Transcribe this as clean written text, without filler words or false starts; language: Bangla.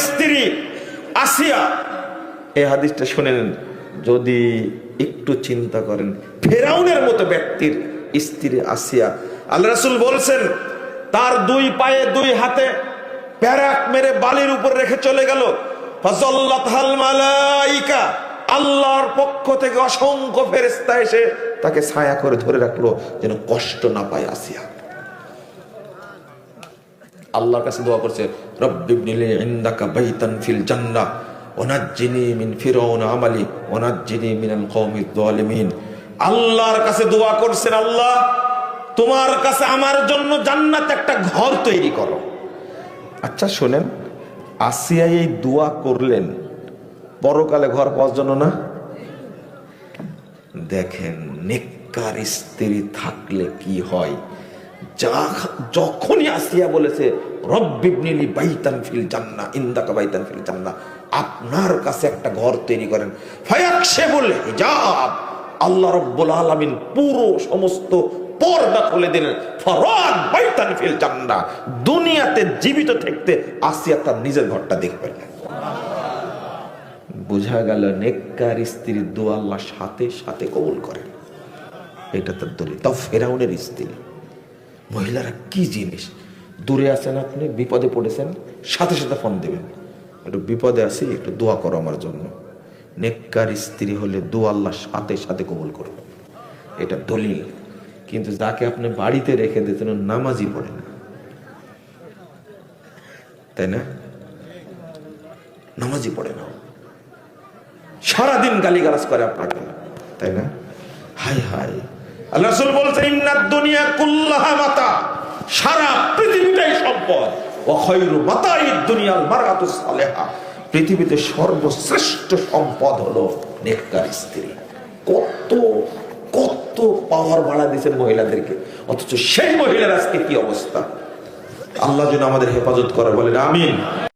স্ত্রী আসিয়া, এই হাদিসটা শুনে নেন, যদি একটু চিন্তা করেন, ফেরাউনের মতো ব্যক্তির স্ত্রী আসিয়া, আল্লাহ রাসূল বলছেন তার দুই পায়ে দুই হাতে প্যারাক মেরে বালির উপর রেখে চলে গেল। ফাযাল্লাতহাল মালাইকা, আল্লাহর পক্ষ থেকে অসংখ্য ফেরেশতা এসে তাকে ছায়া করে ধরে রাখলো যেন কষ্ট না পায় আসিয়া। আল্লাহর কাছে দোয়া করছে, রব্বিবনিলি ইনদাকা বাইতান ফিল জান্নাহ ওয়ানাজ্জিনি মিন ফিরআউন আমালি ওয়ানাজ্জিনি মিনাল কওমিজ যালিমিন। আল্লাহর কাছে দোয়া করছেন, আল্লাহ তোমার কাছে আমার জন্য জান্নাতে একটা ঘর তৈরি করো। আচ্ছা শোনেন, আসিয়া এই দোয়া করলেন পরকালে ঘর পাওয়ার জন্য না? দেখেন নেককার স্ত্রী থাকলে কি হয়। যখনই আসিয়া বলেছে রব্বিবনিলি বাইতান ফিল জান্নাহ ইনদাকা বাইতান ফিল জান্নাহ, আপনার কাছে একটা ঘর তৈরি করেন, ফায়াকশিফুল হিজাব, আল্লাহ রাব্বুল আলামিন পুরো সমস্ত পর্দা খুলে দিলেন, ফারাদ বাইতান ফিল জান্নাহ, দুনিয়াতে জীবিত থাকতে আসিয়া তার নিজের ঘরটা দেখবেন। বোঝা গেল নেককার স্ত্রীর দোয়া আল্লাহ সাথে সাথে কবুল করেন। এটা তার দলিল। তাও ফেরাউনের স্ত্রী। মহিলারা কি জিনিস, দূরে আছেন আপনি, বিপদে পড়েছেন, সাথে সাথে ফোন দেবেন, একটু বিপদে আছি, একটু দোয়া করো আমার জন্য। নেককার স্ত্রী হলে দোয়া আল্লাহ সাথে সাথে কবুল করবে, এটা দলিল। কিন্তু যাকে আপনি বাড়িতে রেখে দিয়েছেন নামাজই পড়ে না, তাই না? নামাজই পড়ে না, সারাদিন গালিগালাজ করে আপনাকে, তাই না? হাই হাই, আল্লাহ রাসূল বলছেন ইন্নাদ দুনিয়া কুল্লাহা মাতা, সারা পৃথিবীটাই সম্পদ, ওয়া খায়রু মাতাইদ দুনিয়াল মারআতুস সালিহা, পৃথিবীতে সর্বশ্রেষ্ঠ সম্পদ হলো নেককার স্ত্রী। কত কত পাওয়ার বাড়া দিয়েছেন মহিলাদেরকে, অথচ সেই মহিলার আজকে কি অবস্থা। আল্লাহ যেন আমাদের হেফাজত করে, বলেন আমিন।